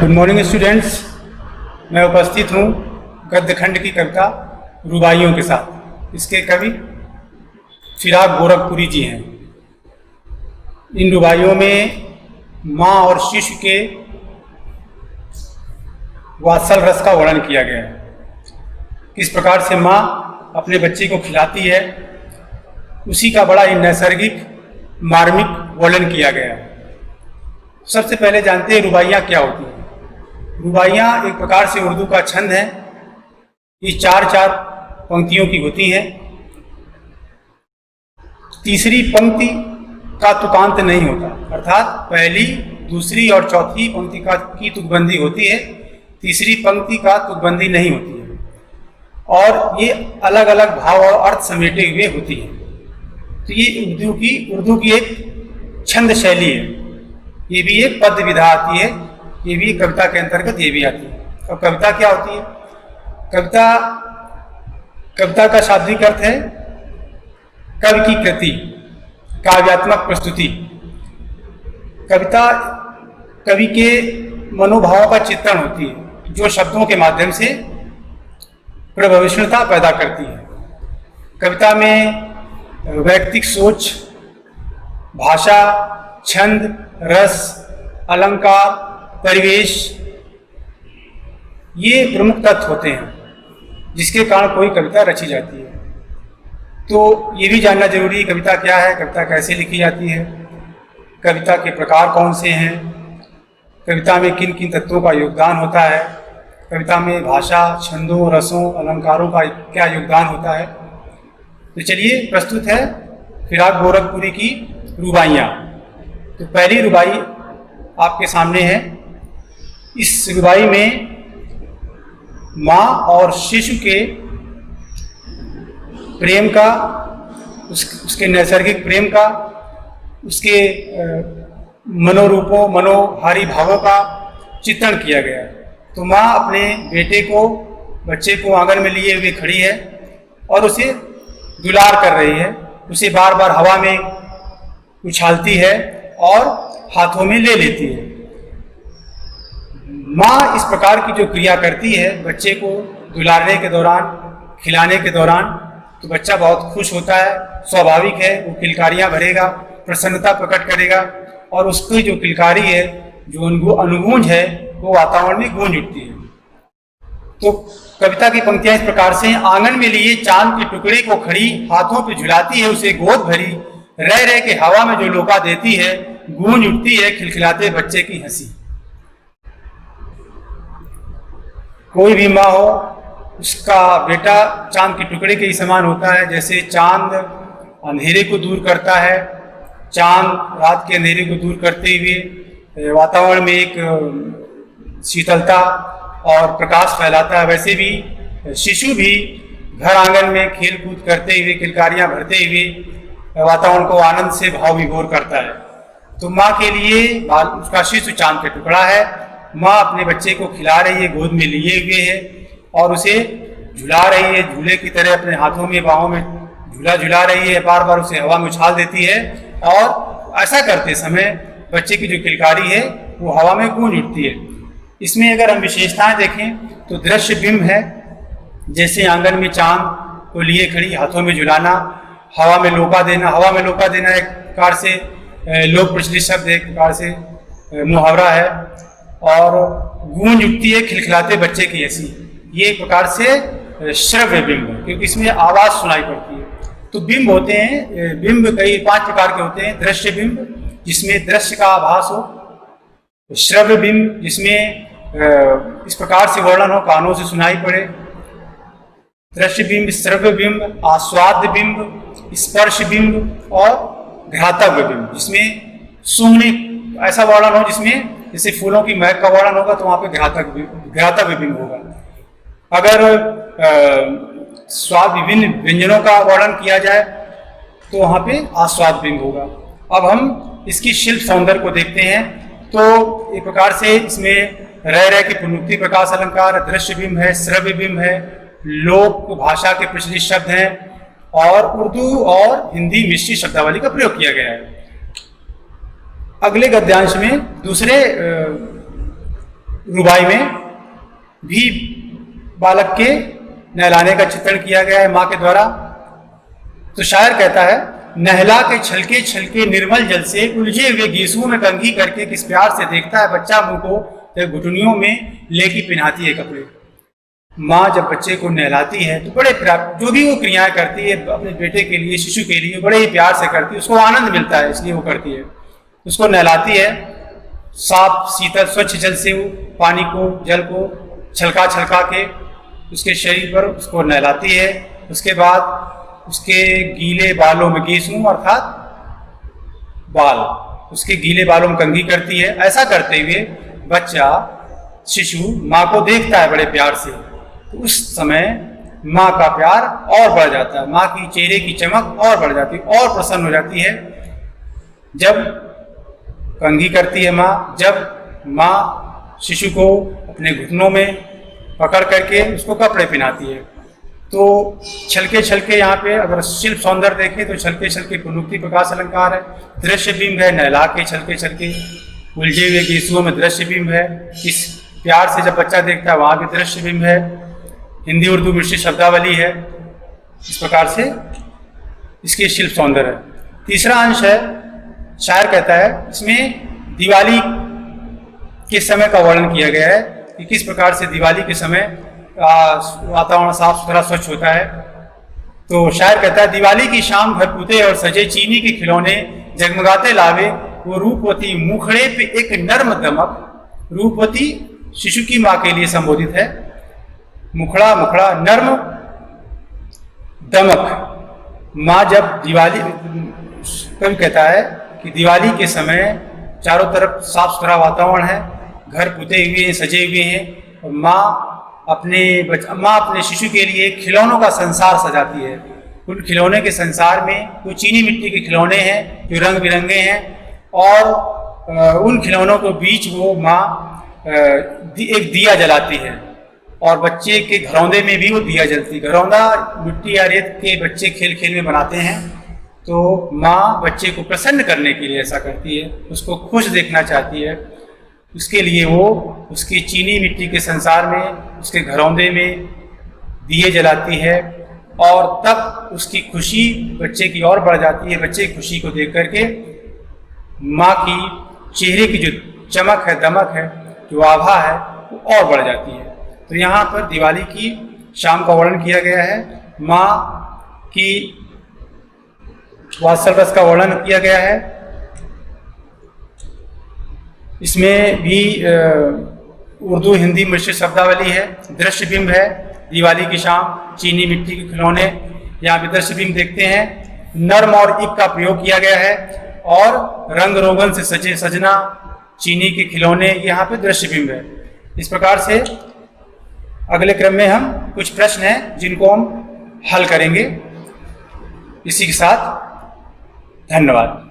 Good morning students. मैं उपस्थित हूँ गद्य खंड की कविता रुबाइयों के साथ। इसके कवि फिराक गोरखपुरी जी हैं। इन रुबाइयों में माँ और शिशु के वात्सल रस का वर्णन किया गया है। किस प्रकार से माँ अपने बच्चे को खिलाती है, उसी का बड़ा ही नैसर्गिक मार्मिक वर्णन किया गया है। सबसे पहले जानते हैं रुबाइयाँ क्या होती हैं। रुबाइयाँ एक प्रकार से उर्दू का छंद है। ये चार चार पंक्तियों की होती हैं। तीसरी पंक्ति का तुकांत नहीं होता, अर्थात पहली, दूसरी और चौथी पंक्ति की तुकबंदी होती है, तीसरी पंक्ति का तुकबंदी नहीं होती है और ये अलग अलग भाव और अर्थ समेटे हुए होती है। तो ये उर्दू की एक छंद शैली है। ये भी एक पद्य विधा आती है, ये भी कविता के अंतर्गत ये भी आती है। और कविता क्या होती है? कविता का शाब्दिक अर्थ है कवि की कृति, काव्यात्मक प्रस्तुति। कविता कवि के मनोभावों का चित्रण होती है, जो शब्दों के माध्यम से प्रभावशीलता पैदा करती है। कविता में वैयक्तिक सोच, भाषा, छंद, रस, अलंकार, परिवेश, ये प्रमुख तत्व होते हैं जिसके कारण कोई कविता रची जाती है। तो ये भी जानना जरूरी है कविता क्या है, कविता कैसे लिखी जाती है, कविता के प्रकार कौन से हैं, कविता में किन किन तत्वों का योगदान होता है, कविता में भाषा, छंदों, रसों, अलंकारों का क्या योगदान होता है। तो चलिए, प्रस्तुत है फिराक गोरखपुरी की रुबाइयाँ। तो पहली रुबाई आपके सामने है। इस रुबाई में माँ और शिशु के प्रेम का, उसके नैसर्गिक प्रेम का, उसके मनोरूपों, मनोहारी भावों का चित्रण किया गया है। तो माँ अपने बच्चे को आंगन में लिए हुए खड़ी है और उसे दुलार कर रही है, उसे बार बार हवा में उछालती है और हाथों में ले लेती है। माँ इस प्रकार की जो क्रिया करती है बच्चे को दुलारने के दौरान, खिलाने के दौरान, तो बच्चा बहुत खुश होता है। स्वाभाविक है, वो किलकारियाँ भरेगा, प्रसन्नता प्रकट करेगा और उसकी जो किलकारी है, जो अनुगूंज है, वो वातावरण में गूंज उठती है। तो कविता की पंक्तियां इस प्रकार से: आंगन में लिए चांद के टुकड़े को खड़ी, हाथों पे झुलाती है उसे गोद भरी, रह रह के हवा में जो लोका देती है, गूंज उठती है खिलखिलाते बच्चे की हंसी। कोई भी माँ हो, उसका बेटा चांद के टुकड़े के ही समान होता है। जैसे चांद अंधेरे को दूर करता है, चांद रात के अंधेरे को दूर करते हुए वातावरण में एक शीतलता और प्रकाश फैलाता है, वैसे भी शिशु भी घर आंगन में खेल कूद करते हुए, किलकारियाँ भरते हुए वातावरण को आनंद से भाव विभोर करता है। तो माँ के लिए उसका शिशु चांद का टुकड़ा है। माँ अपने बच्चे को खिला रही है, गोद में लिए हुए है और उसे झुला रही है, झूले की तरह अपने हाथों में, बाहों में झूला रही है, बार बार उसे हवा में उछाल देती है और ऐसा करते समय बच्चे की जो किलकारी है वो हवा में गूंज उठती है। इसमें अगर हम विशेषताएं देखें तो दृश्य बिंब है, जैसे आंगन में चांद को लिए खड़ी, हाथों में झुलाना, हवा में लोका देना। हवा में लोका देना एक प्रकार से लोक प्रचलित शब्द, एक प्रकार से मुहावरा है। और गूंज उठती है खिलखिलाते बच्चे की हंसी, ये एक प्रकार से श्रव्य बिंब है, क्योंकि इसमें आवाज सुनाई पड़ती है। तो बिंब होते हैं, बिंब कई 5 प्रकार के होते हैं। दृश्य बिंब, जिसमें दृश्य का आभास हो; श्रव्य बिंब, जिसमें इस प्रकार से वर्णन हो, कानों से सुनाई पड़े; दृश्य बिंब, श्रव्य बिंब, आस्वाद्य बिंब, स्पर्श बिंब और घ्रातव्य बिंब, जिसमें सूंघने ऐसा वर्णन हो, जिसमें जैसे फूलों की महक का वर्णन होगा तो वहां पे घ्रातव्य बिंब होगा। अगर स्वाद विभिन्न व्यंजनों का वर्णन किया जाए तो वहां पे आस्वाद बिंब होगा। अब हम इसकी शिल्प सौंदर्य को देखते हैं। तो एक प्रकार से इसमें रह के पुनरुक्ति प्रकाश अलंकार, दृश्य बिंब है, श्रव्य बिंब है, लोक भाषा के प्रचलित शब्द हैं और उर्दू और हिंदी मिश्रित शब्दावली का प्रयोग किया गया है। अगले गद्यांश में दूसरे रुबाई में भी बालक के नहलाने का चित्रण किया गया है माँ के द्वारा। तो शायर कहता है, नहला के छलके छलके निर्मल जल से उलझे हुए गीसुओं में कंघी करके किस प्यार से देखता है बच्चा मुंह को, तो घुटनियों में लेके पहनाती है कपड़े। माँ जब बच्चे को नहलाती है तो बड़े प्यार, जो भी वो क्रियाएं करती है अपने बेटे के लिए, शिशु के लिए बड़े ही प्यार से करती है, उसको आनंद मिलता है इसलिए वो करती है। उसको नहलाती है, साफ शीतल स्वच्छ जल से वो पानी को, जल को छलका छलका के उसके शरीर पर उसको नहलाती है। उसके बाद उसके गीले बालों में गीसू अर्थात बाल, उसके गीले बालों में कंघी करती है। ऐसा करते हुए बच्चा, शिशु माँ को देखता है बड़े प्यार से, तो उस समय माँ का प्यार और बढ़ जाता है, माँ की चेहरे की चमक और बढ़ जाती है और प्रसन्न हो जाती है। जब कंघी करती है माँ, जब माँ शिशु को अपने घुटनों में पकड़ करके उसको कपड़े पहनाती है, तो छलके छलके यहाँ पे अगर शिल्प सौंदर्य देखें तो छलके छलके पुनरुक्ति प्रकाश अलंकार है, दृश्य बिंब है, नहला के छलके छलके उलझे हुए गीसुओं में दृश्य बिंब है। इस प्यार से जब बच्चा देखता है वहाँ भी दृश्य बिंब है। हिंदी उर्दू मिश्रित शब्दावली है। इस प्रकार से इसके शिल्प सौंदर्य है। तीसरा अंश है, शायर कहता है इसमें दिवाली के समय का वर्णन किया गया है कि किस प्रकार से दिवाली के समय वातावरण साफ सुथरा स्वच्छ होता है। तो शायर कहता है, दिवाली की शाम घर पुते और सजे चीनी के खिलौने जगमगाते लावे, वो रूपवती मुखड़े पे एक नर्म दमक। रूपवती शिशु की माँ के लिए संबोधित है। मुखड़ा मुखड़ा नर्म दमक। माँ जब दिवाली, कवि कहता है कि दिवाली के समय चारों तरफ साफ सुथरा वातावरण है, घर पुते हुए हैं, सजे हुए हैं, और माँ अपने शिशु के लिए खिलौनों का संसार सजाती है। उन खिलौने के संसार में वो चीनी मिट्टी के खिलौने हैं जो रंग बिरंगे हैं, और उन खिलौनों के बीच वो माँ एक दिया जलाती है, और बच्चे के घरौंदे में भी वो दिया जलती। घरौंदा मिट्टी या रेत के बच्चे खेल खेल में बनाते हैं, तो माँ बच्चे को प्रसन्न करने के लिए ऐसा करती है, उसको खुश देखना चाहती है। उसके लिए वो उसकी चीनी मिट्टी के संसार में, उसके घरौंदे में दिए जलाती है, और तब उसकी खुशी बच्चे की और बढ़ जाती है। बच्चे की खुशी को देख करके माँ की चेहरे की जो चमक है, दमक है, जो आभा है, वो और बढ़ जाती है। तो यहाँ पर दिवाली की शाम का वर्णन किया गया है, माँ की वात्सल रस का वर्णन किया गया है। इसमें भी उर्दू हिंदी मिश्रित शब्दावली है। दृश्य बिंब है, दिवाली की शाम, चीनी मिट्टी के खिलौने, यहाँ पे दृश्य बिंब देखते हैं। नर्म और इक का प्रयोग किया गया है, और रंग रोगन से सजे सजना, चीनी के खिलौने, यहाँ पे दृश्य बिंब है। इस प्रकार से अगले क्रम में हम कुछ प्रश्न हैं जिनको हम हल करेंगे। इसी के साथ धन्यवाद।